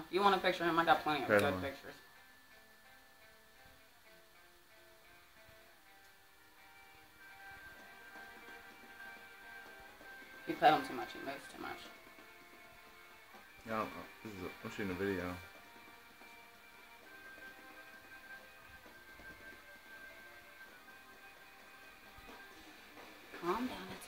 If you want a picture of him, I got plenty of Pet good him. pictures. If you pet him too much, he moves too much. Yeah, I'm shooting a video. Calm down.